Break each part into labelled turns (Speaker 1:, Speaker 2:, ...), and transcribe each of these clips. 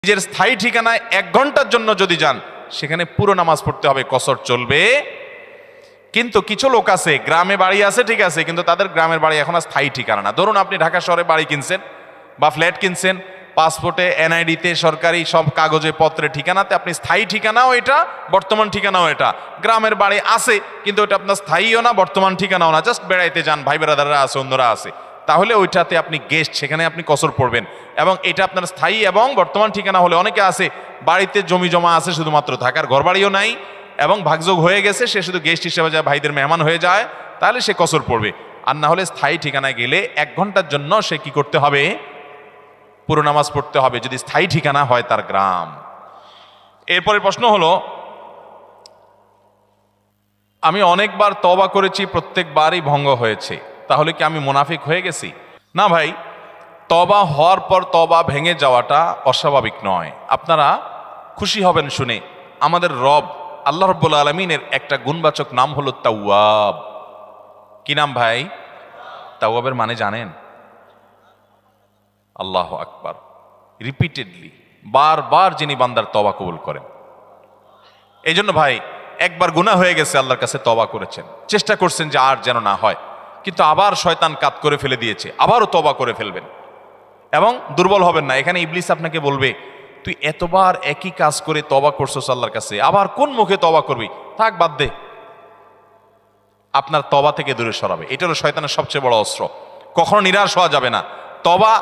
Speaker 1: নিজের স্থায়ী ঠিকানায় 1 ঘন্টার জন্য যদি যান, সেখানে পুরো নামাজ পড়তে হবে, কসর চলবে। কিন্তু কিছু লোক আছে, গ্রামে বাড়ি আছে ঠিক আছে, কিন্তু তাদের গ্রামের বাড়ি এখন আর স্থায়ী ঠিকানা না। ধরুন আপনি ঢাকা শহরে বাড়ি কিনছেন বা ফ্ল্যাট কিনছেন, পাসপোর্টে এনআইডিতে সরকারি সব কাগজে পত্রে ঠিকানাতে আপনি স্থায়ী ঠিকানাও এটা, বর্তমান ঠিকানাও এটা। গ্রামের বাড়ি আছে কিন্তু ওটা আপনার স্থায়ীও না, বর্তমান ঠিকানাও না, জাস্ট বেড়াইতে যান, ভাই বেড়াদাররা আছে, অন্যরা আছে, তাহলে ওইটাতে আপনি গেস্ট, সেখানে আপনি কসর পড়বেন। এবং এটা আপনার স্থায়ী এবং বর্তমান ঠিকানা হলে, অনেকে আছে বাড়িতে জমি জমা আছে শুধুমাত্র, থাকার ঘর বাড়িও নাই এবং ভাগযোগ হয়ে গেছে, সে শুধু গেস্ট হিসেবে যায়, ভাইদের মেহমান হয়ে যায়, তাহলে সে কসর পড়বে। আর না হলে স্থায়ী ঠিকানায় গেলে 1 ঘন্টার জন্য সে কি করতে হবে? পুরো নামাজ পড়তে হবে, যদি স্থায়ী ঠিকানা হয় তার গ্রাম। এরপরে প্রশ্ন হলো, আমি অনেকবার তওবা করেছি, প্রত্যেকবারই ভঙ্গ হয়েছে, তাহলে কি আমি মুনাফিক হয়ে গেছি? না ভাই, তওবা হওয়ার পর তওবা ভেঙে যাওয়াটা অস্বাভাবিক নয়। আপনারা খুশি হবেন শুনে, আমাদের রব আল্লাহ রাব্বুল আলামিনের একটা গুণবাচক নাম হলো তাওয়াব। কি নাম ভাই? তাওয়াবের মানে জানেন? আল্লাহু আকবার। রিপিটেডলি, বারবার যিনি বান্দার তওবা কবুল করেন। এই জন্য ভাই, একবার গুনাহ হয়ে গেছে, আল্লাহর কাছে তওবা করেছেন, চেষ্টা করছেন যে আর যেন না হয়, কিন্তু আবার শয়তান কাত করে ফেলে দিয়েছে, আবারও তওবা করে ফেলবেন এবং দুর্বল হবেন না। এখানে ইবলিস আপনাকে বলবে, তুই এতবার একই কাজ করে তওবা করছস আল্লাহর কাছে, আবার কোন মুখে তওবা করবি? থাক, বাদ দে। আপনার তওবা থেকে দূরে সরাবে। এটা হলো শয়তানের সবচেয়ে বড় অস্ত্র। কখনো নিরাশ হওয়া যাবে না। তওবা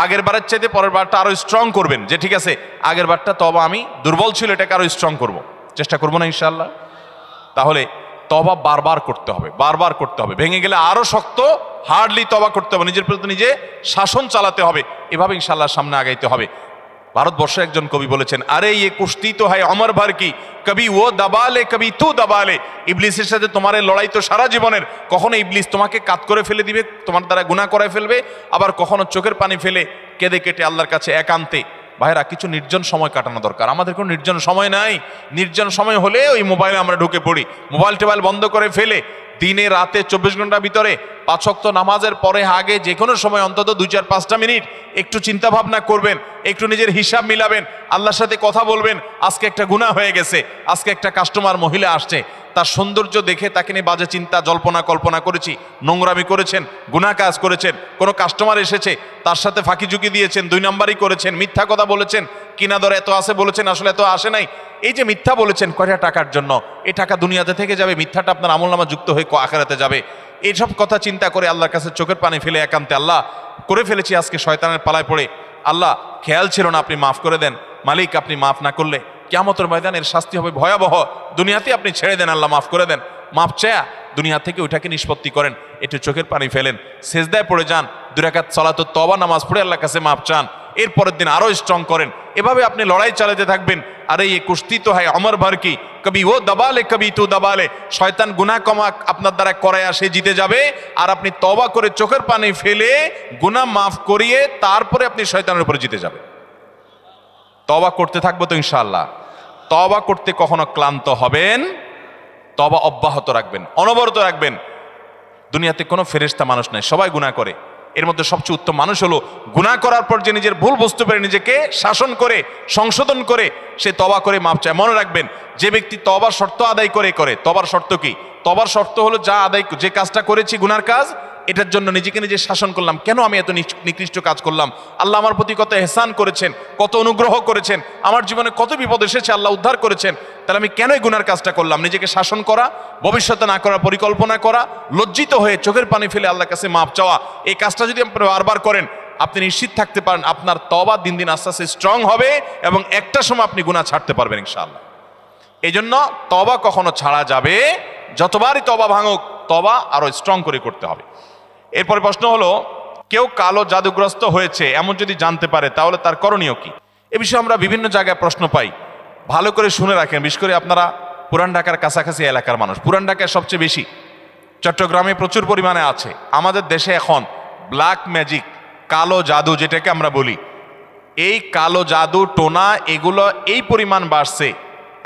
Speaker 1: আগের বারের চাইতে পরের বারটা আরো স্ট্রং করবেন, যে ঠিক আছে আগের বারটা তওবা আমি দুর্বল ছিল, এটাকে আরো স্ট্রং করব, চেষ্টা করবো না ইনশাআল্লাহ। তাহলে তওবা বারবার করতে হবে, বারবার করতে হবে। ভেঙে গেলে আরো শক্ত, হার্ডলি তওবা করতে হবে, নিজের প্রতি নিজে শাসন চালাতে হবে, এভাবে ইনশাআল্লাহ সামনে আগাইতে হবে। ভারতবর্ষের একজন কবি বলেছেন, আরে ইয়ে কুশ্তি তো হয় অমর ভর কি, কবি ও দাবালে কবি তু দাবালে। ইবলিসের সাথে তোমার এই লড়াই তো সারা জীবনের। কখনো ইবলিস তোমাকে কাত করে ফেলে দিবে, তোমার দ্বারা গুনাহ করায় ফেলবে, আবার কখনো চোখের পানি ফেলে কেঁদে কেটে আল্লাহর কাছে একান্তে। ভাইরা, কিছু নির্জন সময় কাটানো দরকার। আমাদের কোনো নির্জন সময় নাই। নির্জন সময় হলে ওই মোবাইলে আমরা ঢুকে পড়ি, মোবাইল টোবাইল বন্ধ করে ফেলে দিনে রাতে 24 ঘন্টার ভিতরে 5 ওয়াক্ত নামাজের পরে আগে যে কোনো সময় অন্তত 2-4-5টা মিনিট একটু চিন্তা ভাবনা করবেন, একটু নিজের হিসাব মিলাবেন, আল্লাহর সাথে কথা বলবেন। আজকে একটা গুনাহ হয়ে গেছে, আজকে একটা কাস্টমার মহিলা আসছে, তার সৌন্দর্য দেখে তাকে নিয়ে বাজে চিন্তা জল্পনা কল্পনা করেছি, নোংরামি করেছেন, গুনাহ কাজ করেছেন। কোনো কাস্টমার এসেছে, তার সাথে ফাঁকি ঝুঁকি দিয়েছেন, 2 নাম্বারই করেছেন, মিথ্যা কথা বলেছেন, কিনা দর এত আছে বলেছেন, আসলে এত আসে নাই। এই যে মিথ্যা বলেছেন কয়টা টাকার জন্য, এই টাকা দুনিয়াতে থেকে যাবে, মিথ্যাটা আপনার আমলনামা যুক্ত হয়ে আখিরাতে যাবে। এইসব কথা চিন্তা করে আল্লাহর কাছে চোখের পানি ফেলে একান্তে, আল্লাহ করে ফেলেছি আজকে শয়তানের পালায় পড়ে, আল্লাহ খেয়াল ছিল না, আপনি মাফ করে দেন। মালিক, আপনি মাফ না করলে কিয়ামতের ময়দানের শাস্তি হবে ভয়াবহ। দুনিয়াতে আপনি ছেড়ে দেন, আল্লাহ মাফ করে দেন। মাফ চায়া দুনিয়া থেকে ওইটাকে নিষ্পত্তি করেন, একটু চোখের পানি ফেলেন, সেজদায় পড়ে যান, 2 রাকাত সালাতুত তওবা নামাজ পড়ে আল্লাহর কাছে মাফ চান, এরপরের দিন আরো স্ট্রং করেন। এভাবে আপনি লড়াই চালাতে থাকবেন। আরে ये কুস্তি তো হয় অমর ভর কি, কবি ও দবালে কবি তু দবালে। শয়তান গুনাহ কমা আপনার দ্বারা করায় সে জিতে যাবে, আর আপনি তওবা করে চোখের পানি ফেলে গুনাহ মাফ করিয়ে তারপরে আপনি শয়তানের উপরে জিতে যাবেন। তওবা করতে থাকবো তো ইনশাআল্লাহ। তওবা করতে কখনো ক্লান্ত হবেন, তওবা অব্যাহত রাখবেন, অনবরত রাখবেন। দুনিয়াতে কোনো ফেরেশতা মানুষ নাই, সবাই গুনাহ করে। এর মধ্যে সবচেয়ে উত্তম মানুষ হলো গুনাহ করার পর যে নিজের ভুল বুঝতে পারে, নিজেকে শাসন করে সংশোধন করে সে তওবা করে মাপ চায়। মনে রাখবেন, যে ব্যক্তি তওবার শর্ত আদায় করে, তওবার শর্ত কি? তওবার শর্ত হলো যে কাজটা করেছি গুনার কাজ, এটার জন্য নিজেকে নিজে শাসন করলাম, কেন আমি এত নিকৃষ্ট কাজ করলাম, আল্লাহ আমার প্রতি কত ইহসান করেছেন, কত অনুগ্রহ করেছেন, আমার জীবনে কত বিপদ এসেছে, আল্লাহ উদ্ধার করেছেন, তাহলে আমি কেন এই গুনার কাজটা করলাম? নিজেকে শাসন করা, ভবিষ্যতে না করার পরিকল্পনা করা, লজ্জিত হয়ে চোখের পানি ফেলে আল্লাহর কাছে মাপ চাওয়া, এই কাজটা যদি আপনি বারবার করেন, আপনি নিশ্চিত থাকতে পারেন আপনার তওবা দিন দিন আস্তে আস্তে স্ট্রং হবে এবং একটা সময় আপনি গুনাহ ছাড়তে পারবেন ইনশাআল্লাহ। এই জন্য তওবা কখনো ছাড়া যাবে, যতবারই তওবা ভাঙুক, তওবা আরো স্ট্রং করে করতে হবে। এরপরে প্রশ্ন হলো, কেউ কালো জাদুগ্রস্ত হয়েছে এমন যদি জানতে পারে, তাহলে তার করণীয় কি? এ বিষয়ে আমরা বিভিন্ন জায়গায় প্রশ্ন পাই, ভালো করে শুনে রাখেন। বিশেষ করে আপনারা পুরান ঢাকার কাছাকাছি এলাকার মানুষ, পুরান ঢাকায় সবচেয়ে বেশি, চট্টগ্রামে প্রচুর পরিমাণে আছে। আমাদের দেশে এখন ব্ল্যাক ম্যাজিক, কালো জাদু যেটাকে আমরা বলি, এই কালো জাদু টোনা এগুলো এই পরিমাণ বাড়ছে।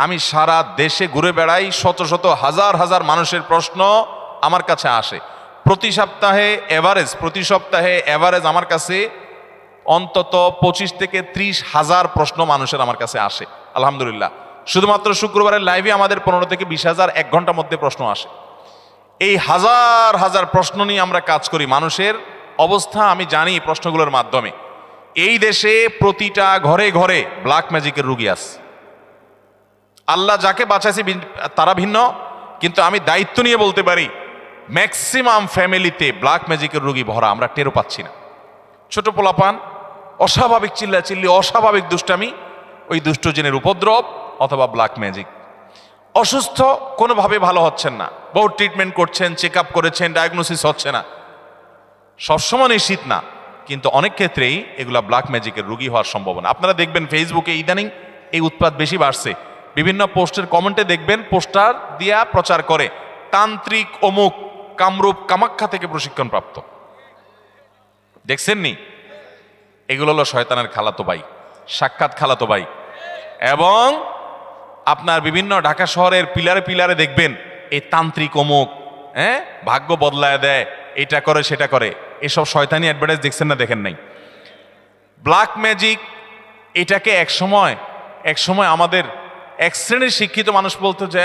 Speaker 1: আমি সারা দেশে ঘুরে বেড়াই, শত শত হাজার হাজার মানুষের প্রশ্ন আমার কাছে আসে। প্রতি সপ্তাহে এভারেজ আমার কাছে অন্তত 25 থেকে 30,000 প্রশ্ন মানুষের আমার কাছে আসে আলহামদুলিল্লাহ। শুধুমাত্র শুক্রবারের লাইভে আমাদের 15 থেকে 20,000 এক ঘন্টার মধ্যে প্রশ্ন আসে। এই হাজার হাজার প্রশ্ন নিয়ে আমরা কাজ করি। মানুষের অবস্থা আমি জানি প্রশ্নগুলোর মাধ্যমে। এই দেশে প্রতিটা ঘরে ঘরে ব্ল্যাক ম্যাজিকের রুগী আছে। আল্লাহ যাকে বাঁচাইছে তারা ভিন্ন, কিন্তু আমি দায়িত্ব নিয়ে বলতে পারি ম্যাক্সিমাম ফ্যামিলিতে ব্ল্যাক ম্যাজিকের রুগী ভরা, আমরা টেরও পাচ্ছি না। ছোট পোলাপান, অস্বাভাবিক চিল্লাচিল্লি, অস্বাভাবিক দুষ্টামি, ওই দুষ্ট জিনের উপদ্রব অথবা ব্ল্যাক ম্যাজিক। অসুস্থ, কোনোভাবে ভালো হচ্ছেন না, বহু ট্রিটমেন্ট করছেন, চেক আপ করেছেন, ডায়াগনোসিস হচ্ছে না। সবসময় নিশ্চিত না, কিন্তু অনেক ক্ষেত্রেই এগুলা ব্ল্যাক ম্যাজিকের রুগী হওয়ার সম্ভাবনা। আপনারা দেখবেন ফেসবুকে ইদানিং এই উৎপাত বেশি বাড়ছে। বিভিন্ন পোস্টের কমেন্টে দেখবেন পোস্টার দিয়া প্রচার করে তান্ত্রিক অমুক কামরূপ কামাখ্যা থেকে প্রশিক্ষণ প্রাপ্ত। দেখছেন নি? এগুলো হলো শয়তানের খালাতো ভাই, সাক্ষাৎ খালাতো ভাই। এবং আপনার বিভিন্ন ঢাকা শহরের পিলারে পিলারে দেখবেন এই তান্ত্রিক অমুক, ভাগ্য বদলায় দেয়, এটা করে সেটা করে, এসব শয়তানি অ্যাডভার্টাইজ দেখছেন না? দেখেন নাই? ব্ল্যাক ম্যাজিক এটাকে এক সময় আমাদের এক শ্রেণীর শিক্ষিত মানুষ বলতো যে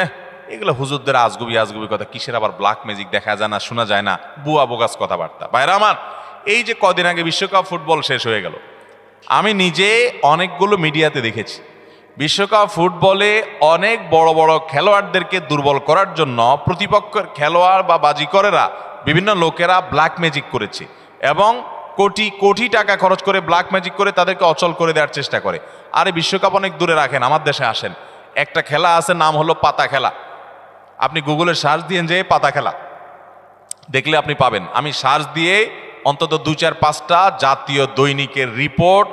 Speaker 1: এগুলো হুজুরদের আজগুবি আজগুবি কথা, কিসের আবার ব্ল্যাক ম্যাজিক, দেখা যায় না, শোনা যায় না, বুয়া বোগাস কথাবার্তা। ভাইরা আমার, এই যে কদিন আগে বিশ্বকাপ ফুটবল শেষ হয়ে গেল, আমি নিজে অনেকগুলো মিডিয়াতে দেখেছি বিশ্বকাপ ফুটবলে অনেক বড় বড় খেলোয়াড়দেরকে দুর্বল করার জন্য প্রতিপক্ষের খেলোয়াড় বা বাজিকরেরা, বিভিন্ন লোকেরা ব্ল্যাক ম্যাজিক করেছে এবং কোটি কোটি টাকা খরচ করে ব্ল্যাক ম্যাজিক করে তাদেরকে অচল করে দেওয়ার চেষ্টা করে। আরে বিশ্বকাপ অনেক দূরে রাখেন, আমার দেশে আসেন। একটা খেলা আছে, নাম হলো পাতা খেলা। আপনি গুগলে সার্চ দিয়ে যে পাতা খেলা দেখলে আপনি পাবেন। আমি সার্চ দিয়ে অন্তত 2-4-5টা জাতীয় দৈনিকের রিপোর্ট,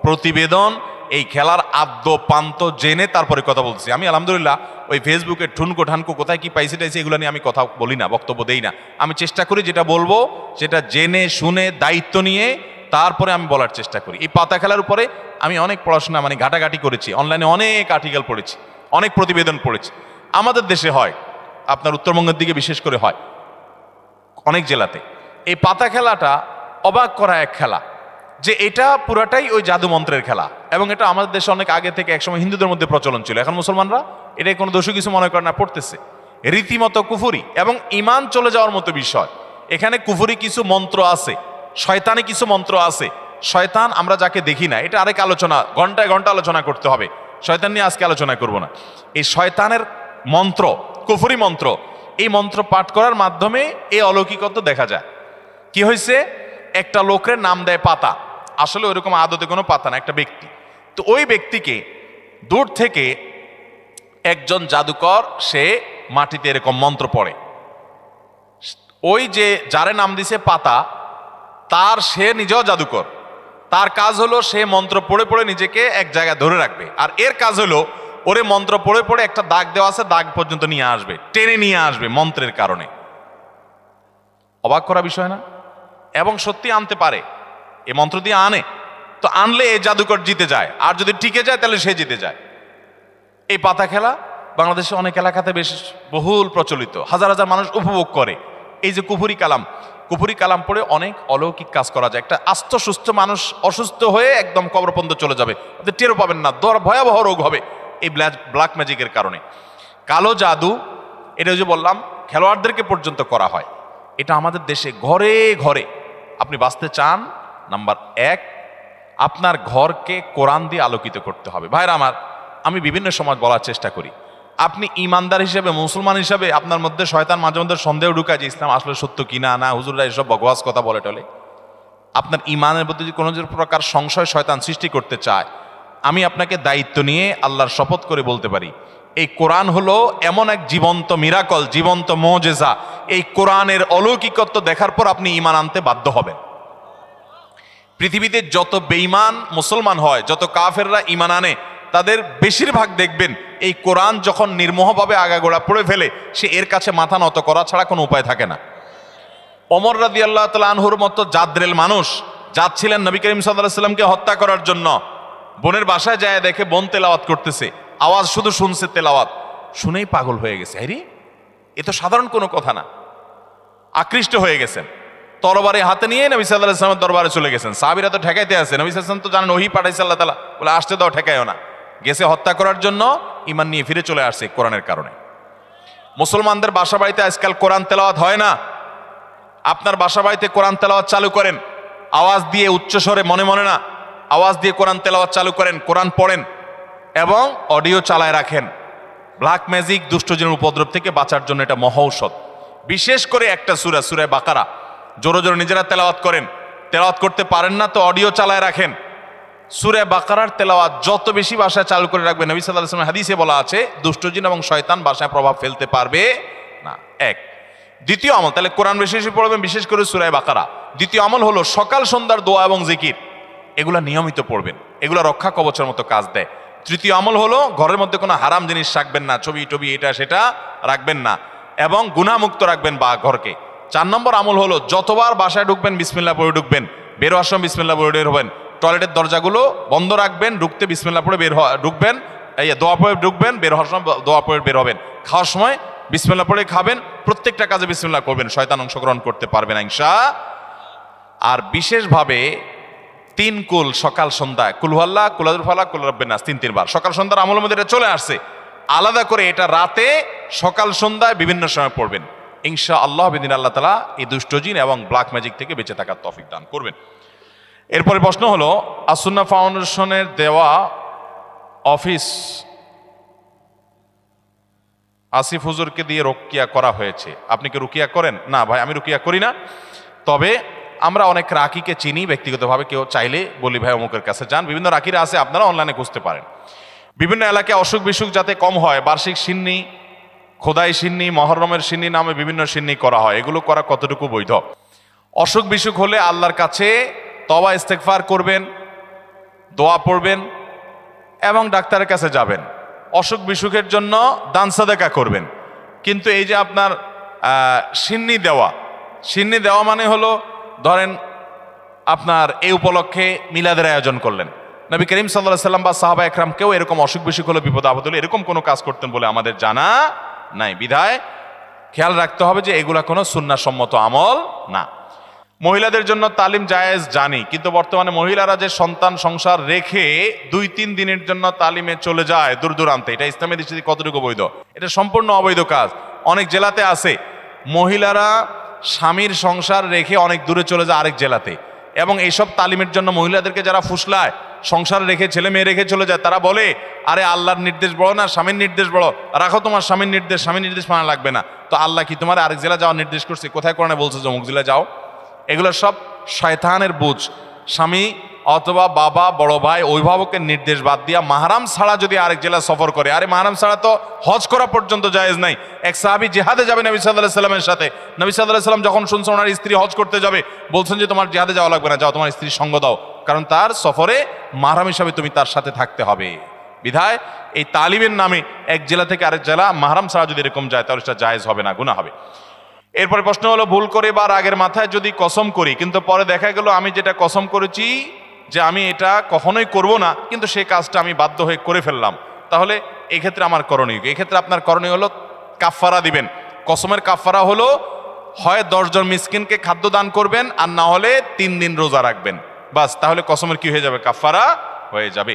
Speaker 1: প্রতিবেদন, এই খেলার আদ্য পান্ত জেনে তারপরে কথা বলছি। আমি আলহামদুলিল্লাহ ওই ফেসবুকে ঠুনকো ঠানকো কোথায় কি পাইছি টাইছি এগুলো নিয়ে আমি কথা বলি না, বক্তব্য দেই না। আমি চেষ্টা করি যেটা বলবো সেটা জেনে শুনে দায়িত্ব নিয়ে তারপরে আমি বলার চেষ্টা করি। এই পাতা খেলার উপরে আমি অনেক পড়াশোনা ঘাটাঘাটি করেছি, অনলাইনে অনেক আর্টিকেল পড়েছি, অনেক প্রতিবেদন পড়েছি। আমাদের দেশে হয়, আপনার উত্তরবঙ্গের দিকে বিশেষ করে হয় অনেক জেলাতে। এই পাতা খেলাটা অবাক করা এক খেলা, যে এটা পুরাটাই ওই জাদু মন্ত্রের খেলা। এবং এটা আমাদের দেশে অনেক আগে থেকে একসময় হিন্দুদের মধ্যে প্রচলন ছিল। এখন মুসলমানরা এটাই কোনো দোষী কিছু মনে করে না, পড়তেছে। রীতিমতো কুফুরি এবং ইমান চলে যাওয়ার মতো বিষয়। এখানে কুফুরি কিছু মন্ত্র আছে, শয়তানি কিছু মন্ত্র আছে। শয়তান আমরা যাকে দেখি না, এটা আরেক আলোচনা, ঘন্টায় ঘন্টা আলোচনা করতে হবে, শয়তান নিয়ে আজকে আলোচনা করব না। এই শয়তানের মন্ত্র, কুফুরি মন্ত্র, এই মন্ত্র পাঠ করার মাধ্যমে এই অলৌকিকত্ব দেখা যায়। কি হয়েছে, একটা লোকের নাম দেয় পাতা, আসলে ওইরকম আদতে কোনো পাতা না, একটা ব্যক্তি। তো ওই ব্যক্তিকে দূর থেকে একজন জাদুকর, সে মাটিতে এরকম মন্ত্র পড়ে। ওই যে যারে নাম দিছে পাতা, সে নিজেও জাদুকর। তার কাজ হলো সে মন্ত্র পড়ে পড়ে নিজেকে এক জায়গায় ধরে রাখবে, আর এর কাজ হলো ওরে মন্ত্র পড়ে পড়ে একটা দাগ দেওয়া আছে, দাগ পর্যন্ত নিয়ে আসবে, টেনে নিয়ে আসবে মন্ত্রের কারণে। অবাক করা বিষয় না? এবং সত্যি আনতে পারে, এ মন্ত্র দিয়ে আনে। তো আনলে এই জাদুকর জিতে যায়, আর যদি টিকে যায় তাহলে সে জিতে যায়। এই পাতা খেলা বাংলাদেশে অনেক এলাকাতে বেশ বহুল প্রচলিত, হাজার হাজার মানুষ উপভোগ করে। এই যে কুফুরি কালাম পড়ে অনেক অলৌকিক কাজ করা যায়। একটা আস্ত সুস্থ মানুষ অসুস্থ হয়ে একদম কবরপর্যন্ত চলে যাবে, আপনি টেরও পাবেন না, ভয়াবহ রোগ হবে এই ব্ল্যাক ম্যাজিকের কারণে। কালো জাদু, এটা যে বললাম খেলোয়াড়দেরকে পর্যন্ত করা হয়। এটা আমাদের দেশে ঘরে ঘরে। আপনি বাঁচতে চান, নাম্বার 1, আপনার ঘরকে কোরআন দিয়ে আলোকিত করতে হবে। ভাইরা আমার, আমি বিভিন্ন সময় বলার চেষ্টা করি, আপনি ইমানদার হিসেবে, মুসলমান হিসেবে আপনার মধ্যে শয়তান মাঝে মধ্যে সন্দেহ ঢুকায় যে ইসলাম আসলে সত্য কিনা, না হুজুররা এসব বকওয়াজ কথা বলে টলে। আপনার ইমানের প্রতি যদি কোনো প্রকার সংশয় শয়তান সৃষ্টি করতে চায়, আমি আপনাকে দায়িত্ব নিয়ে আল্লাহর শপথ করে বলতে পারি, এই কোরআন হলো এমন এক জীবন্ত মিরাকল, জীবন্ত মুজিজা। এই কোরআনের অলৌকিকত্ব দেখার পর আপনি ইমান আনতে বাধ্য হবেন। পৃথিবীতে যত বেঈমান মুসলমান হয়, যত কাফেররা ইমান আনে, তাদের বেশিরভাগ দেখবেন এই কোরআন যখন নির্মোহভাবে আগাগোড়া পড়ে ফেলে, সে এর কাছে মাথা নত করা ছাড়া কোনো উপায় থাকে না। ওমর রাদিয়াল্লাহু তাআলা আনহুর মতো জাদ্রেল মানুষ যাচ্ছিলেন নবী করিম সাল্লাল্লাহু আলাইহি ওয়াসাল্লামকে হত্যা করার জন্য। বোনের বাসায় যায়, দেখে বোন তেলাওয়াত করতেছে, আওয়াজ শুধু শুনছে, তেলাওয়াত শুনেই পাগল হয়ে গেছে। আরে এ তো সাধারণ কোনো কথা না, আকৃষ্ট হয়ে গেছেন। তরবারি হাতে নিয়ে নবী সাল্লাল্লাহু আলাইহি ওয়াসাল্লামের দরবারে চলে গেছেন। সাহাবীরা তো ঠেকাইতে আছে, নবী সাল্লাল্লাহু আলাইহি ওয়াসাল্লাম তো জানেন ওহী পাঠাইছে আল্লাহ তাআলা, বলে আসতে দাও, ঠেকাইও না। গেছে হত্যা করার জন্য, ঈমান নিয়ে ফিরে চলে আসছে কোরআনের কারণে। মুসলমানদের বাসা বাড়িতে আজকাল কোরআন তেলাওয়াত হয় না। আপনার বাসা বাড়িতে কোরআন তেলাওয়াত চালু করেন, আওয়াজ দিয়ে উচ্চস্বরে, মনে মনে না, আওয়াজ দিয়ে কোরআন তেলাওয়াত চালু করেন, কোরআন পড়েন এবং অডিও চালায় রাখেন। ব্ল্যাক ম্যাজিক, দুষ্টজনের উপদ্রব থেকে বাঁচার জন্য এটা মহৌষধ। বিশেষ করে একটা সূরা, সূরা বাকারা জোরে জোরে নিজেরা তেলাওয়াত করেন। তেলাওয়াত করতে পারেন না তো অডিও চালায় রাখেন। সূরা বাকারার তেলাওয়াত যত বেশি ভাষায় চালু করে রাখবেন, নবী সাল্লাল্লাহু আলাইহি ওয়াসাল্লাম হাদিসে বলা আছে দুষ্টজিন এবং শয়তান ভাষায় প্রভাব ফেলতে পারবে না। এক। দ্বিতীয় আমল, তাহলে কোরআন বেশি বেশি পড়বেন, বিশেষ করে সূরা বাকারা। দ্বিতীয় আমল হলো সকাল সন্ধ্যার দোয়া এবং জিকির, এগুলা নিয়মিত পড়বেন, এগুলা রক্ষা কবচের মতো কাজ দেয়। তৃতীয় আমল হলো ঘরের মধ্যে কোনো হারাম জিনিস রাখবেন না, ছবি টবি এটা সেটা রাখবেন না, এবং গুনাহমুক্ত রাখবেন বা ঘরকে। 4 নম্বর আমল হলো যতবার বাসায় ঢুকবেন বিসমিল্লাহ পড়ে ঢুকবেন, বের হওয়ার সময় বিসমিল্লাহ পড়ে বের হবেন। টয়লেটের দরজাগুলো বন্ধ রাখবেন, ঢুকতে বিসমিল্লাহ পড়ে ঢুকবেন, এই দোয়া পড়ে ঢুকবেন, বের হওয়ার সময় দোয়া পড়ে বের হবেন। খাওয়ার সময় বিসমিল্লাহ পড়ে খাবেন, প্রত্যেকটা কাজে বিসমিল্লাহ করবেন, শয়তান অংশগ্রহণ করতে পারবে না ইনশাআল্লাহ। আর বিশেষভাবে 3 কুল সকাল সন্ধ্যায়, কুল হুয়াল্লাহ, কুল আযুল ফালাক, কুল রাব্বিন নাস, 3 বার সকাল সন্ধ্যার আমলের মধ্যে এটা চলে আসছে। আলাদা করে এটা রাতে, সকাল সন্ধ্যায় বিভিন্ন সময় পড়বেন ইনশাআল্লাহ। বিদিন আল্লাহ তাআলা এই দুষ্টজিন এবং ব্ল্যাক ম্যাজিক থেকে বেঁচে থাকার তৌফিক দান করবেন। এরপরে প্রশ্ন হলো, আসুন্নাহ ফাউন্ডেশনের দেওয়া অফিস আসিফ হুজুরকে দিয়ে রুকিয়া করা হয়েছে, আপনি কি রুকিয়া করেন? না ভাই, আমি রুকিয়া করি না। তবে আমরা অনেক রাকিকে চিনি ব্যক্তিগতভাবে, কেউ চাইলে বলি ভাই অমুকের কাছে যান, বিভিন্ন রাকিরা আছে, আপনারা অনলাইনে খুঁজতে পারেন। বিভিন্ন এলাকায় অসুখ বিসুখ যাতে কম হয়, বার্ষিক সিন্নি, খোদাই সিন্নি, মহররমের সিন্নি নামে বিভিন্ন সিন্নি করা হয়, এগুলো করা কতটুকু বৈধ? অসুখ বিসুখ হলে আল্লাহর কাছে তওবা ইস্তেগফার করবেন, দোয়া পড়বেন এবং ডাক্তারের কাছে যাবেন। অসুখ বিসুখের জন্য দান সাদাকা করবেন। কিন্তু এই যে আপনার সিন্নি দেওয়া মানে হলো, ধরেন আপনার এই উপলক্ষে মিলাদের আয়োজন করলেন, নবী করিম সাল্লাল্লাহু আলাইহি ওয়াসাল্লাম বা সাহাবা একরাম কেউ এরকম অসুখ বিসুখ হলে, বিপদ আপদ হলে এরকম কোনো কাজ করতেন বলে আমাদের জানা নাই। বিধায় খেয়াল রাখতে হবে যে এগুলা কোনো সুন্নাহসম্মত আমল না। মহিলাদের জন্য তালিম জায়েজ জানি, কিন্তু বর্তমানে মহিলারা যে সন্তান সংসার রেখে 2-3 দিনের জন্য তালিমে চলে যায় দূর দূরান্তে, এটা ইসলামের দৃষ্টিতে কতটুকু বৈধ? এটা সম্পূর্ণ অবৈধ কাজ। অনেক জেলাতে আছে মহিলারা স্বামীর সংসার রেখে অনেক দূরে চলে যায় আরেক জেলাতে, এবং এইসব তালিমের জন্য মহিলাদেরকে যারা ফুসলায়, সংসার রেখে ছেলে মেয়ে রেখে চলে যায়, তারা বলে আরে আল্লাহর নির্দেশ বড় না স্বামীর নির্দেশ বড়, রাখো তোমার স্বামীর নির্দেশ মানা লাগবে না। তো আল্লাহ কি তোমার আরেক জেলা যাওয়ার নির্দেশ করছে? কোথায় কোরআনে বলছে যে অমুক জেলা যাও? এগুলো সব শয়তানের বুঝ। স্বামী অথবা বাবা, বড় ভাই, অভিভাবকের নির্দেশ বাদ দিয়া মাহরাম ছাড়া যদি আরেক জেলা সফর করে, আরে মাহরাম ছাড়া তো হজ করা পর্যন্ত জায়েজ নাই। এক সাহাবী জিহাদে যাবে নবী সাল্লাল্লাহু আলাইহি ওয়াসাল্লামের সাথে, নবী সাল্লাল্লাহু আলাইহি ওয়াসাল্লাম যখন শুনছেন ওনার স্ত্রী হজ করতে যাবে, বলছেন যে তোমার জিহাদে যাওয়া লাগবে না, যাও তোমার স্ত্রীর সঙ্গ দাও, কারণ তার সফরে মাহরাম হিসাবে তুমি তার সাথে থাকতে হবে। বিধায় এই তালিমের নামে এক জেলা থেকে আরেক জেলা মাহরাম ছাড়া যদি এরকম যায়, তাহলে সেটা জায়েজ হবে না, গুনাহ হবে। এরপরে প্রশ্ন হলো, ভুল করে বা রাগের মাথায় যদি কসম করি, কিন্তু পরে দেখা গেল আমি যেটা কসম করেছি যে আমি এটা কখনোই করব না, কিন্তু সেই কাজটা আমি বাধ্য হয়ে করে ফেললাম, তাহলে এই ক্ষেত্রে আমার করণীয়? এই ক্ষেত্রে আপনার করণীয় হলো কাফফারা দিবেন। কসমের কাফফারা হলো হয় 10 জন মিসকিনকে খাদ্য দান করবেন, আর না হলে 3 দিন রোজা রাখবেন, বাস, তাহলে কসমের কি হয়ে যাবে? কাফফারা হয়ে যাবে।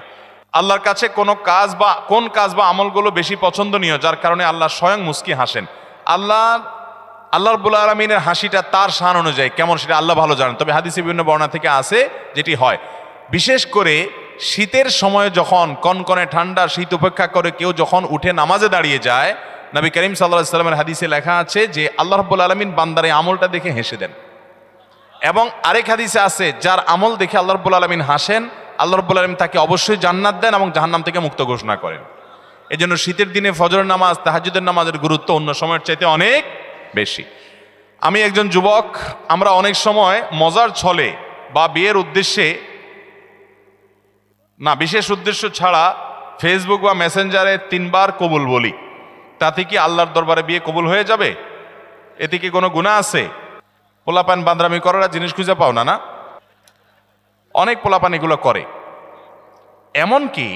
Speaker 1: আল্লাহর কাছে কোন কাজ বা আমলগুলো বেশি পছন্দনীয়, যার কারণে আল্লাহ স্বয়ং মুস্কি হাসেন? আল্লাহ রাব্বুল আলামিনের হাসিটা তার শান অনুযায়ী কেমন সেটা আল্লাহ ভালো জানেন। তবে হাদিসে বিভিন্ন বর্ণনা থেকে আসে যেটি হয়, বিশেষ করে শীতের সময় যখন কনকনে ঠান্ডা শীত উপেক্ষা করে কেউ যখন উঠে নামাজে দাঁড়িয়ে যায়, নবী করিম সাল্লাল্লাহু আলাইহি ওয়াসাল্লামের হাদিসে লেখা আছে যে আল্লাহ রাব্বুল আলামিন বান্দার এই আমলটা দেখে হেসে দেন। এবং আরেক হাদিসে আছে, যার আমল দেখে আল্লাহ রাব্বুল আলামিন হাসেন, আল্লাহ রাব্বুল আলামিন তাকে অবশ্যই জান্নাত দেন এবং জাহান্নাম থেকে মুক্ত ঘোষণা করেন। এজন্য শীতের দিনে ফজরের নামাজ, তাহাজ্জুদের নামাজের গুরুত্ব অন্য সময়ের চাইতে অনেক বেশি। আমি একজন যুবক, আমরা অনেক সময় মজার ছলে বা বিয়ের উদ্দেশ্যে না, বিশেষ উদ্দেশ্য ছাড়া ফেসবুক বা মেসেঞ্জারে 3 বার কবুল বলি, তাতে কি আল্লাহর দরবারে বিয়ে কবুল হয়ে যাবে? এতে কি কোনো গুনাহ আছে? পোলাপান বান্দরামি করার জিনিস খুঁজে পাও না? অনেক পোলাপান এগুলো করে। এমনকি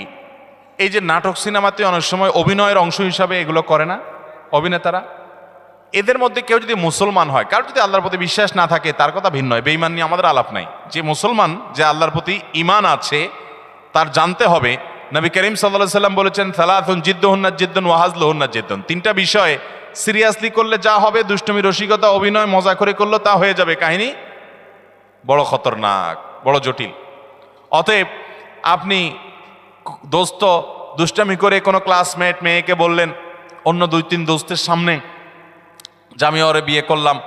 Speaker 1: এই যে নাটক সিনেমাতে অনেক সময় অভিনয়ের অংশ হিসাবে এগুলো করে না অভিনেতারা? এদের মধ্যে কেউ যদি মুসলমান হয়, কারোর যদি আল্লাহর প্রতি বিশ্বাস না থাকে তার কথা ভিন্ন হয়, বেঈমান নিয়ে আমাদের আলাপ নাই। যে মুসলমান, যে আল্লাহর প্রতি ঈমান আছে, তার জানতে হবে নবী করিম সাল্লাল্লাহু আলাইহি সাল্লাম বলেছেন সালাতুন জিদ্দুহুন্না জিদ্দুন ওয়া হাজলুহুন্না জিদ্দুন। তিনটা বিষয় সিরিয়াসলি করলে যা হবে, দুষ্টমি রসিকতা অভিনয় মজা করে করলে তা হয়ে যাবে কাহিনী বড় খতরনাক, বড় জটিল। অতএব আপনি দোস্ত দুষ্টামি করে কোনো ক্লাসমেট মেয়েকে বললেন অন্য 2-3 দোস্তের সামনে যে আমি ওরে বিয়ে করলাম,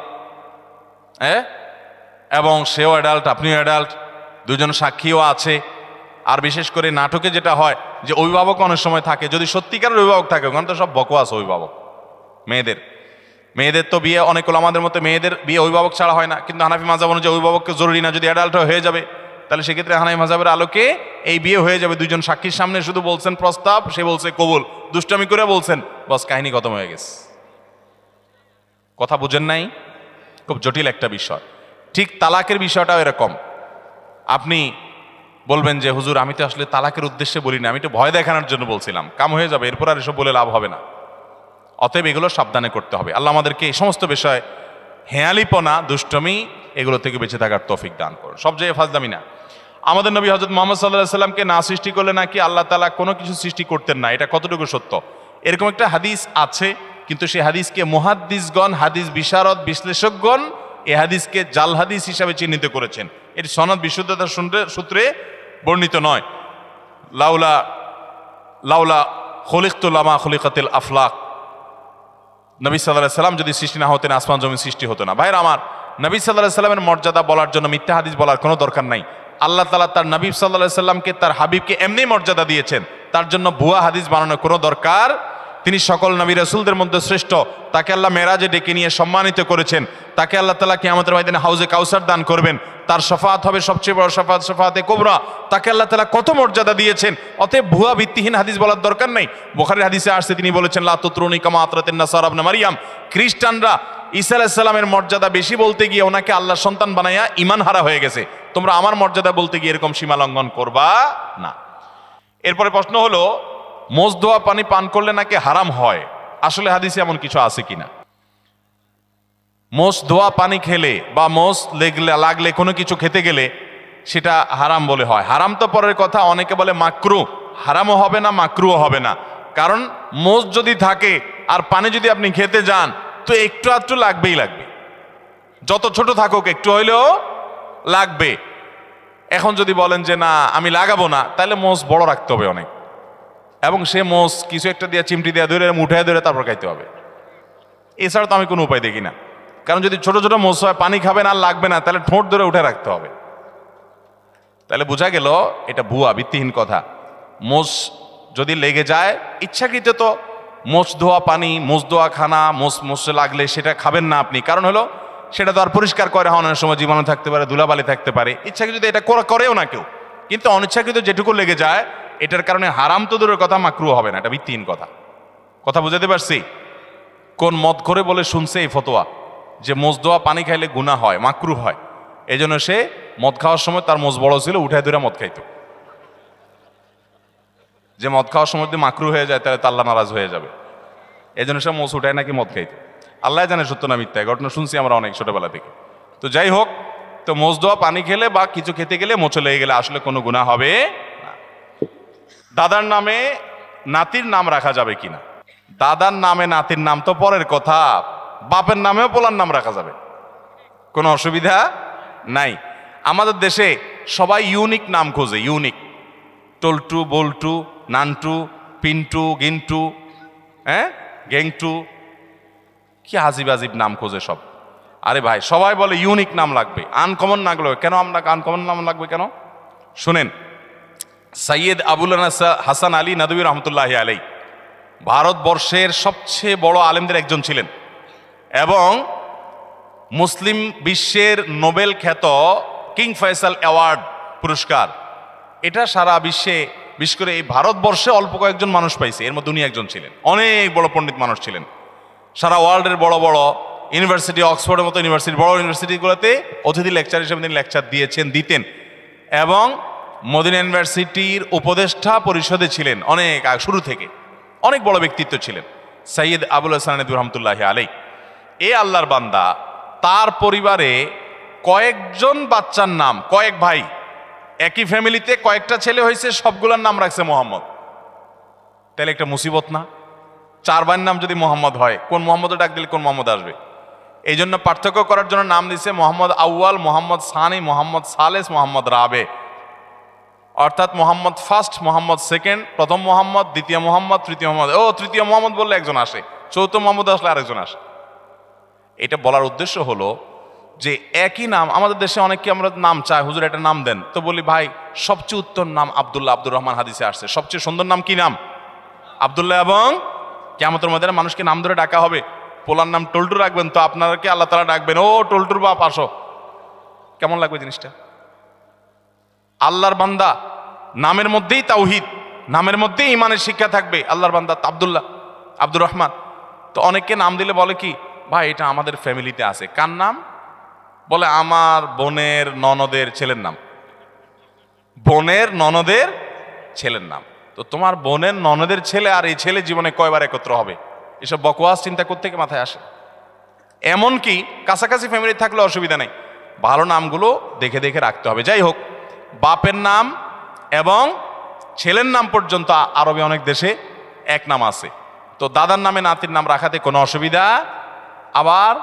Speaker 1: হ্যাঁ, এবং সেও অ্যাডাল্ট আপনিও অ্যাডাল্ট, দুজন সাক্ষীও আছে। আর বিশেষ করে নাটকে যেটা হয় যে অভিভাবক অনেক সময় থাকে, যদি সত্যিকারের অভিভাবক থাকে, ওখানে তো সব বকওয়াস অভিভাবক। মেয়েদের তো বিয়ে অনেক আমাদের মতো মেয়েদের বিয়ে অভিভাবক ছাড়া হয় না, কিন্তু হানাফি মাযহাব অনুযায়ী অভিভাবককে জরুরি না, যদি অ্যাডাল্ট হয়ে যাবে তাহলে সেক্ষেত্রে হানাফি মাযহাবের আলোকে এই বিয়ে হয়ে যাবে। দুইজন সাক্ষীর সামনে শুধু বলছেন প্রস্তাব, সে বলছে কবুল, দুষ্টামি করে বলছেন, বস কাহিনী খতম হয়ে গেছে। কথা বুঝেন নাই? খুব জটিল একটা বিষয়। ঠিক তালাকের বিষয়টাও এরকম। আপনি বলবেন যে হুজুর আমি তো আসলে তালাকের উদ্দেশ্যে বলি না, আমি তো ভয় দেখানোর জন্য বলছিলাম, কাম হয়ে যাবে, এরপর আর এসব বলে লাভ হবে না। অতএব এগুলো সাবধানে করতে হবে। আল্লাহ আমাদেরকে এই সমস্ত বিষয়, হেয়ালিপনা, দুষ্টমি, এগুলো থেকে বেঁচে থাকার তৌফিক দান করুন। সব জায়গায় ফাজলামি না। আমাদের নবী হযরত মুহাম্মদ সাল্লাল্লাহু আলাইহি সাল্লামকে না সৃষ্টি করলে নাকি আল্লাহ তাআলা কোনো কিছু সৃষ্টি করতেন না, এটা কতটুকু সত্য? এরকম একটা হাদিস আছে, কিন্তু সেই হাদিসকে মুহাদ্দিসগণ, হাদিস বিশারদ, বিশ্লেষকগণ এই হাদিসকে জাল হাদিস হিসাবে চিহ্নিত করেছেন। এর সনদ বিশুদ্ধতার সূত্রে বর্ণিত নয়। লাউলা খলিকতু লামা খলিকাতিল আফলাক, নবী সাল্লাল্লাহু আলাইহি সাল্লাম যদি সৃষ্টি না হতেন আসমান জমিন সৃষ্টি হতো না। ভাইরা আমার, নবী সাল্লাল্লাহু আলাইহি সাল্লামের মর্যাদা বলার জন্য মিথ্যা হাদিস বলার কোনো দরকার নাই। আল্লাহ তাআলা তার নবী সাল্লাল্লাহু আলাইহি সাল্লামকে, তার হাবিবকে এমনি মর্যাদা দিয়েছেন, তার জন্য ভুয়া হাদিস বানানোর কোনো দরকার। তিনি সকল নবী রাসূলদের মধ্যে শ্রেষ্ঠ, তাকে আল্লাহ মেরাজে ডেকে নিয়ে সম্মানিত করেছেন, তাকে আল্লাহ তাআলা কিয়ামতের ময়দানে হাউজে কাউসার দান করবেন, তার শাফাআত হবে সবচেয়ে বড় শাফাআত, শাফাআতে কুবরা। তাকে আল্লাহ তাআলা কত মর্যাদা দিয়েছেন। অতএব ভুয়া ভিত্তিহীন হাদিস বলার দরকার নেই। বুখারীর হাদিসে আসছে, তিনি বলেছেন লা তুতরুনি কামা আতরাতিন নাসারা ইবনে মারইয়াম। খ্রিস্টানরা ঈসা আলাইহিস সালামের মর্যাদা বেশি বলতে গিয়ে ওনাকে আল্লাহর সন্তান বানায়া ঈমান হারা হয়ে গেছে। তোমরা আমার মর্যাদা বলতে গিয়ে এরকম সীমা লঙ্ঘন করবা না। এরপরে প্রশ্ন হলো, মোজ ধোয়া পানি পান করলে নাকি হারাম হয়, আসলে হাদিসে এমন কিছু আছে কিনা? মোজ ধোয়া পানি খেলে বা মোজ লাগলে কোনো কিছু খেতে গেলে সেটা হারাম বলে হয়। হারাম তো পরের কথা, অনেকে বলে মাকরু, হারামও হবে না মাকরুও হবে না। কারণ মোজ যদি থাকে আর পানি যদি আপনি খেতে যান তো একটু আধটু লাগবেই লাগবে, যত ছোট থাকুক একটু হইলেও লাগবে। এখন যদি বলেন যে না আমি লাগাবো না, তাহলে মোজ বড় রাখতে হবে অনেক, এবং সে মোষ কিছু একটা দিয়ে চিমটি দিয়ে ধরে উঠায় ধরে তারপর খাইতে হবে। এছাড়া তো আমি কোনো উপায় দেখি না। কারণ যদি ছোট ছোট মোষ হয়, পানি খাবে না আর লাগবে না, তাহলে ঠোঁট ধরে উঠে রাখতে হবে। তাহলে বোঝা গেল এটা ভুয়া ভিত্তিহীন কথা। মোষ যদি লেগে যায় ইচ্ছাকৃত, তো মোষ ধোয়া পানি, মোষ ধোয়া খানা, মোষে লাগলে সেটা খাবেন না আপনি। কারণ হলো সেটা তো আর পরিষ্কার করে হওয়ার সময় জীবাণু থাকতে পারে, ধুলাবালি থাকতে পারে। ইচ্ছাকৃত যদি এটা করেও না কেউ, কিন্তু অনিচ্ছাকৃত যেটুকু লেগে যায় এটার কারণে হারাম তো দূরের কথা, মাকরুহ হবে না। এটা ভিত্তিহীন কথা। কথা বুঝাতে পারছি? কোন মত করে বলে শুনছে এই ফতোয়া যে মোজ ধোয়া পানি খাইলে গুনাহ হয়, মাকরুহ হয়, এই জন্য সে মদ খাওয়ার সময় তার মোজ বড় ছিল, উঠায় ধরে মদ খাইতো। যে মদ খাওয়ার সময় যদি মাকরুহ হয়ে যায় তাহলে তো আল্লাহ নারাজ হয়ে যাবে, এই জন্য সে মোজ উঠায় নাকি মদ খাইতো। আল্লাহ জানে সত্য না মিথ্যা, ঘটনা শুনছি আমরা অনেক ছোটবেলা থেকে। তো যাই হোক, তো মোজ ধোয়া পানি খেলে বা কিছু খেতে গেলে, মোচে লেগে গেলে আসলে কোনো গুনাহ হবে না। দাদার নামে নাতির নাম রাখা যাবে কিনা? দাদার নামে নাতির নাম তো পরের কথা, বাপের নামেও পোলার নাম রাখা যাবে, কোনো অসুবিধা নাই। আমাদের দেশে সবাই ইউনিক নাম খোঁজে, ইউনিক। টল্টু, বল্টু, নান্টু, পিন্টু, গিন্টু, গেংটু, কি আজিব আজিব নাম খোঁজে সব। আরে ভাই, সবাই বলে ইউনিক নাম লাগবে, আনকমন না লাগবে কেন? আমরা আনকমন নাম লাগবে কেন? শুনেন, সৈয়দ আবুল হাসান আলী নদভী রহমতুল্লাহ আলাই ভারতবর্ষের সবচেয়ে বড় আলেমদের একজন ছিলেন, এবং মুসলিম বিশ্বের নোবেল খ্যাত কিং ফয়সাল অ্যাওয়ার্ড পুরস্কার, এটা সারা বিশ্বে, বিশেষ করে এই ভারতবর্ষে অল্প কয়েকজন মানুষ পাইছে, এর মধ্যে উনি একজন ছিলেন। অনেক বড় পণ্ডিত মানুষ ছিলেন। সারা ওয়ার্ল্ডের বড় বড় ইউনিভার্সিটি, অক্সফোর্ডের মতো ইউনিভার্সিটি, বড় ইউনিভার্সিটিগুলোতে অতিথি লেকচার হিসেবে তিনি লেকচার দিতেন, এবং মদিনা ইউনিভার্সিটির উপদেষ্টা পরিষদে ছিলেন অনেক শুরু থেকে। অনেক বড় ব্যক্তিত্ব ছিলেন সৈয়দ আবুল হাসান নদভী রহমতুল্লাহ আলাই। এ আল্লাহর বান্দা তার পরিবারে কয়েকজন বাচ্চার নাম, কয়েক ভাই, একই ফ্যামিলিতে কয়েকটা ছেলে হয়েছে, সবগুলোর নাম রাখছে মোহাম্মদ। তাহলে একটা মুসিবত না? 4 ভাইয়ের নাম যদি মোহাম্মদ হয়, কোন মোহাম্মদ ডাক দিলে কোন মোহাম্মদ আসবে? এই জন্য পার্থক্য করার জন্য নাম দিছে মোহাম্মদ আউয়াল, মোহাম্মদ সানি, মোহাম্মদ সালেস, মোহাম্মদ রাবে। অর্থাৎ মোহাম্মদ ফার্স্ট, মোহাম্মদ সেকেন্ড, প্রথম মোহাম্মদ, দ্বিতীয় মোহাম্মদ, তৃতীয় মোহাম্মদ। ও তৃতীয় মোহাম্মদ বললে একজন আসে, চৌথ মোহাম্মদ আসলে আরেকজন আসে। এটা বলার উদ্দেশ্য হলো যে একই নাম, আমাদের দেশে অনেককে আমরা নাম চাই, হুজুর একটা নাম দেন, তো বলি ভাই সবচেয়ে উত্তম নাম আব্দুল্লাহ, আব্দুর রহমান হাদিসে আসছে। সবচেয়ে সুন্দর নাম কি নাম? আব্দুল্লাহ। এবং কিয়ামতের ময়দানে মানুষকে নাম ধরে ডাকা হবে। পোলার নাম টল্টু রাখবেন তো আপনাকে আল্লাহ তাআলা ডাকবেন, ও টল্টুর বাপ আসো। কেমন লাগবে জিনিসটা? আল্লাহর বান্দা নামের মধ্যেই তাওহীদ, নামের মধ্যেই ইমানের শিক্ষা থাকবে। আল্লাহর বান্দা আব্দুল্লাহ, আব্দুর রহমান। তো অনেককে নাম দিলে বলে কি, ভাই এটা আমাদের ফ্যামিলিতে আছে। কার নাম? বলে আমার বোনের ননদের ছেলের নাম। বোনের ননদের ছেলের নাম। তো তোমার বোনের ননদের ছেলে আর এই ছেলে জীবনে কয়বার একত্র হবে? এসব বকওয়াস চিন্তা করতে মাথায় আসে। এমনকি কাছাকাছি ফ্যামিলি থাকলে অসুবিধা নেই, ভালো নামগুলো দেখে দেখে রাখতে হবে। যাই হোক, বাপের নাম এবং ছেলের নাম পর্যন্ত আরবে অনেক দেশে এক নাম আছে। তো দাদার নামে নাতির নাম রাখাতে কোনো অসুবিধা, আবার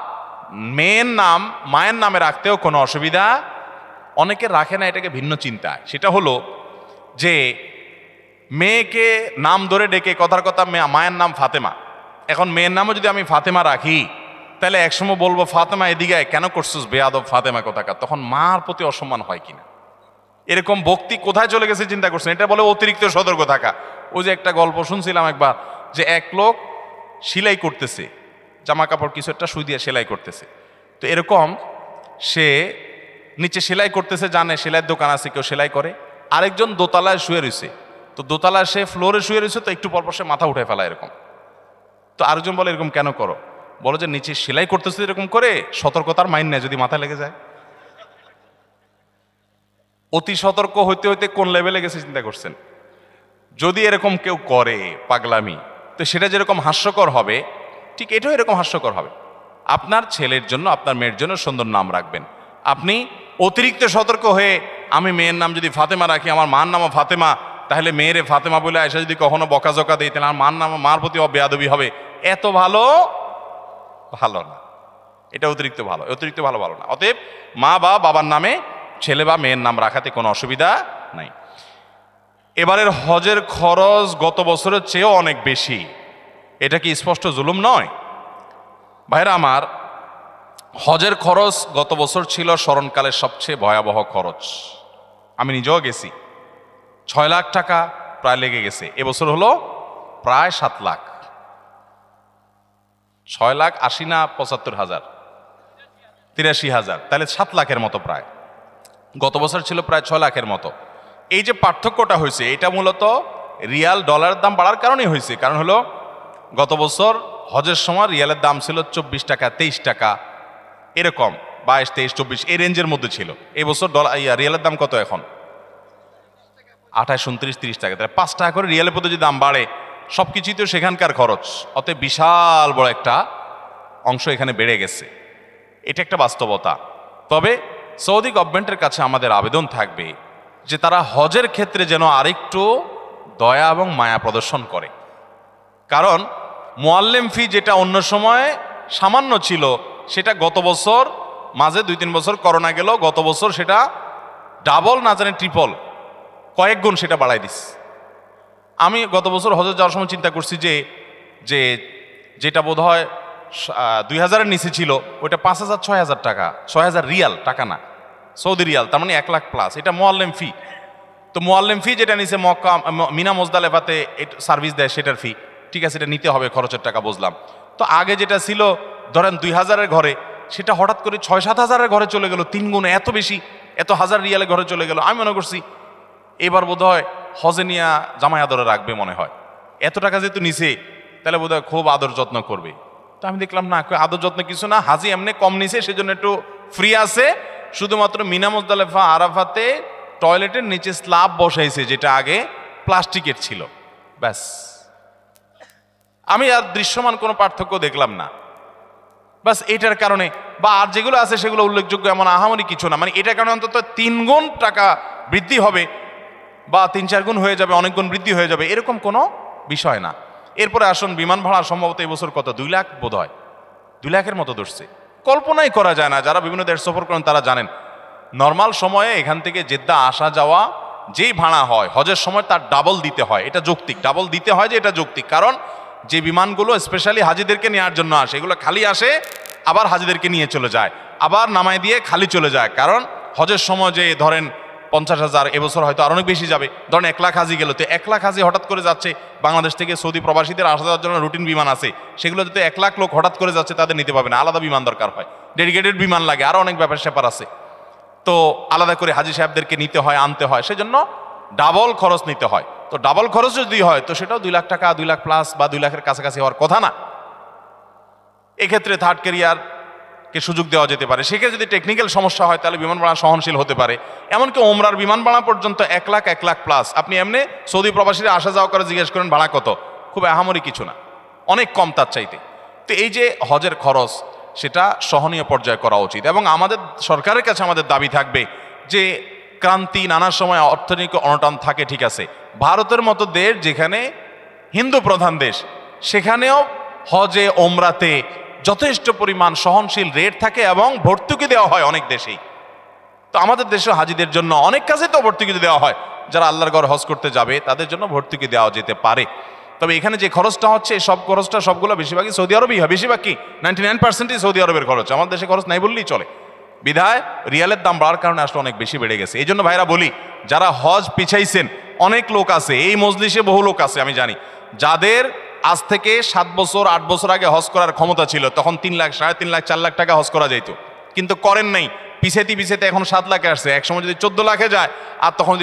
Speaker 1: মেয়ের নাম মায়ের নামে রাখতেও কোনো অসুবিধা। অনেকে রাখে না, এটাকে ভিন্ন চিন্তায়। সেটা হলো যে মেয়েকে নাম ধরে ডেকে, কথার কথা মায়ের নাম ফাতেমা, এখন মেয়ের নামও যদি আমি ফাতেমা রাখি, তাহলে একসময় বলবো ফাতেমা এদিকে কেন করছিস বেয়াদব ফাতেমা কোথাকার, তখন মার প্রতি অসম্মান হয় কিনা। এরকম ভক্তি কোথায় চলে গেছে চিন্তা করছেন? এটা বলে অতিরিক্ত সতর্ক থাকা। ওই যে একটা গল্প শুনছিলাম একবার, যে এক লোক সেলাই করতেছে, জামা কাপড় কিছু একটা সুই দিয়ে সেলাই করতেছে। তো এরকম সে নিচে সেলাই করতেছে, জানে সেলাইয়ের দোকান আছে, কেউ সেলাই করে। আরেকজন দোতলায় শুয়ে রয়েছে, তো দোতলায় সে ফ্লোরে শুয়ে রয়েছে, তো একটু পরপর সে মাথা উঠে ফেলা এরকম। তো আরেকজন বলে এরকম কেন করো? বলো যে নিচে সেলাই করতেছে এরকম করে, সতর্কতার মাইন নেয় যদি মাথা লেগে যায়। অতি সতর্ক হইতে হইতে কোন লেভেলে গেছে চিন্তা করছেন? যদি এরকম কেউ করে পাগলামি, তো সেটা যেরকম হাস্যকর হবে, ঠিক এটাও এরকম হাস্যকর হবে। আপনার ছেলের জন্য, আপনার মেয়ের জন্য সুন্দর নাম রাখবেন। আপনি অতিরিক্ত সতর্ক হয়ে, আমি মেয়ের নাম যদি ফাতেমা রাখি, আমার মার নামও ফাতেমা, তাহলে মেয়েরে ফাতেমা বলে আয়সা যদি কখনো বকাঝকা দিই, তাহলে আমার মার প্রতি বেয়াদবি হবে। এত ভালো ভালো না, এটা অতিরিক্ত ভালো, অতিরিক্ত ভালো ভালো না। অতএব মা বা বাবার নামে ছেলে বা মেয়ের নাম রাখাতে কোনো অসুবিধা নাই। এবারের হজের খরচ গত বছরের চেয়েও অনেক বেশি, এটা কি স্পষ্ট জুলুম নয়? ভাইরা আমার, হজের খরচ গত বছর ছিল স্মরণকালের সবচেয়ে ভয়াবহ খরচ। আমি নিজেও গেছি, 6 লাখ টাকা প্রায় লেগে গেছে। এবছর হলো প্রায় 7 লাখ। 6 লাখ 80 না 75,000, 83,000, তাহলে 7 লাখের মতো প্রায়। গত বছর ছিল প্রায় 6 লাখের মতো। এই যে পার্থক্যটা হয়েছে, এটা মূলত রিয়াল ডলারের দাম বাড়ার কারণেই হয়েছে। কারণ হলো গত বছর হজের সময় রিয়ালের দাম ছিল 24 টাকা, 23 টাকা, এরকম 22, 23, 24 এই রেঞ্জের মধ্যে ছিল। এই বছর রিয়ালের দাম কত এখন? 28, 29, 30 টাকা। তাহলে 5 টাকা করে রিয়ালের প্রতি যদি দাম বাড়ে, সব কিছুই তো সেখানকার খরচ, অতএব বিশাল বড় একটা অংশ এখানে বেড়ে গেছে। এটা একটা বাস্তবতা। তবে সৌদি গভর্নমেন্টের কাছে আমাদের আবেদন থাকবে যে তারা হজের ক্ষেত্রে যেন আরেকটু দয়া এবং মায়া প্রদর্শন করে। কারণ মুআল্লিম ফি যেটা অন্য সময় সামান্য ছিল, সেটা গত বছর মাঝে 2-3 বছর করোনা গেল, গত বছর সেটা ডাবল না জানি ট্রিপল, কয়েক গুণ সেটা বাড়াই দিস। আমি গত বছর হজে যাওয়ার সময় চিন্তা করছি যে যেটা বোধ হয় 2000-এর নিচে ছিল, ওইটা 5,000, 6,000 টাকা, 6,000 রিয়াল, টাকা না, সৌদি রিয়াল, তার মানে 1 লাখ প্লাস। এটা মুআল্লিম ফি। তো মুআল্লিম ফি যেটা নিচে মক্কা মিনা মুজদালেফাতে সার্ভিস দেয়, সেটার ফি, ঠিক আছে, এটা নিতে হবে, খরচের টাকা বুঝলাম। তো আগে যেটা ছিল ধরেন 2000-এর ঘরে, সেটা হঠাৎ করে 6-7,000-এর ঘরে চলে গেল, 3 গুণ, এত বেশি, এত হাজার রিয়ালের ঘরে চলে গেল। আমি মনে করছি এবার বোধ হয় হজে নিয়া জামাই আদরে রাখবে মনে হয়, এত টাকা যেহেতু নিছে, তাহলে বোধ হয় খুব আদর যত্ন করবে। তো আমি দেখলাম না, আদর যত্ন কিছু না, হাজি এমনি কম নিছে, সেজন্য একটু ফ্রি আছে। শুধুমাত্র মিনা মুজদালেফা আরাফাতে টয়লেটের নিচে স্ল্যাব বসাইছে, যেটা আগে প্লাস্টিকের ছিল, ব্যাস। আমি আর দৃশ্যমান কোনো পার্থক্য দেখলাম না। বাস এটার কারণে, বা আর যেগুলো আছে সেগুলো উল্লেখযোগ্য এমন আহামরি কিছু না, মানে এটার কারণে অন্তত 3 গুণ টাকা বৃদ্ধি হবে বা 3-4 গুণ হয়ে যাবে, অনেক গুণ বৃদ্ধি হয়ে যাবে, এরকম কোনো বিষয় না। এরপরে আসুন, বিমান ভাড়া সম্ভবত এবছর কত, 2 লাখ বোধ হয়, 2 লাখের মতো ধরছে। কল্পনাই করা যায় না, যারা বিভিন্ন দেশ সফর করেন তারা জানেন নর্মাল সময়ে এখান থেকে জেদ্দা আসা যাওয়া যেই ভাড়া হয় হজের সময় তার ডাবল দিতে হয়। এটা যৌক্তিক, ডাবল দিতে হয় যে এটা যৌক্তিক, কারণ যে বিমানগুলো স্পেশালি হাজিদেরকে নেওয়ার জন্য আসে এগুলো খালি আসে, আবার হাজিদেরকে নিয়ে চলে যায়, আবার নামায় দিয়ে খালি চলে যায়। কারণ হজের সময় যে ধরেন 50,000, এবছর হয়তো আর অনেক বেশি যাবে, ধরেন 1 লাখ হাজি গেল, তো 1 লাখ হাজি হঠাৎ করে যাচ্ছে বাংলাদেশ থেকে সৌদি প্রবাসীদের আসা যাওয়ার জন্য রুটিন বিমান আছে, সেগুলো যদি 1 লাখ লোক হঠাৎ করে যাচ্ছে তাদের নিতে পারবে না, আলাদা বিমান দরকার হয়, ডেডিকেটেড বিমান লাগে, আরও অনেক ব্যাপার স্যাপার আছে, তো আলাদা করে হাজি সাহেবদেরকে নিতে হয়, আনতে হয়, সেজন্য ডাবল খরচ নিতে হয়। তো ডাবল খরচ যদি হয় তো সেটাও 2 লাখ টাকা, 2 লাখ প্লাস বা 2 লাখের কাছাকাছি হওয়ার কথা না। এক্ষেত্রে থার্ড ক্যারিয়ারকে সুযোগ দেওয়া যেতে পারে, সেক্ষেত্রে যদি টেকনিক্যাল সমস্যা হয় তাহলে বিমান ভাড়া সহনশীল হতে পারে। এমনকি ওমরার বিমান ভাড়া পর্যন্ত 1 লাখ 1 লাখ প্লাস। আপনি এমনি সৌদি প্রবাসীরা আসা যাওয়া করে জিজ্ঞেস করেন ভাড়া কত, খুব আহামরি কিছু না, অনেক কম তার চাইতে। তো এই যে হজের খরচ, সেটা সহনীয় পর্যায়ে করা উচিত, এবং আমাদের সরকারের কাছে আমাদের দাবি থাকবে যে ক্রান্তি নানা সময় অর্থনৈতিক অনটন থাকে, ঠিক আছে, ভারতের মতো দেশ যেখানে হিন্দু প্রধান দেশ, সেখানেও হজে ওমরাতে যথেষ্ট পরিমাণ সহনশীল রেট থাকে এবং ভর্তুকি দেওয়া হয় অনেক দেশেই। তো আমাদের দেশে হাজিদের জন্য অনেক কাজে তো ভর্তুকি দেওয়া হয়, যারা আল্লাহর ঘর হজ করতে যাবে তাদের জন্য ভর্তুকি দেওয়া যেতে পারে। তবে এখানে যে খরচটা হচ্ছে, সব খরচটা সবগুলো বেশিরভাগই সৌদি আরবই হয়, বেশিরভাগ কি 99%ই সৌদি আরবের খরচ, আমাদের দেশে খরচ নাই বললেই চলে। বিধায় রিয়ালের দাম বাড়ার কারণে আসলে অনেক বেশি বেড়ে গেছে। এই জন্য ভাইরা বলি, যারা হজ পিছাইছেন, অনেক লোক আছে এই মজলিসে, বহু লোক আছে আমি জানি, যাদের আজ থেকে 7 বছর 8 বছর আগে হজ করার ক্ষমতা ছিল, তখন 3 লাখ 3.5 লাখ 4 লাখ টাকা হজ করা যেত, কিন্তু করেন নাই, পিছাইতে পিছাইতে এখন 7 লাখে আসছে, একসময় যদি 14 লাখে যায়, আর তখন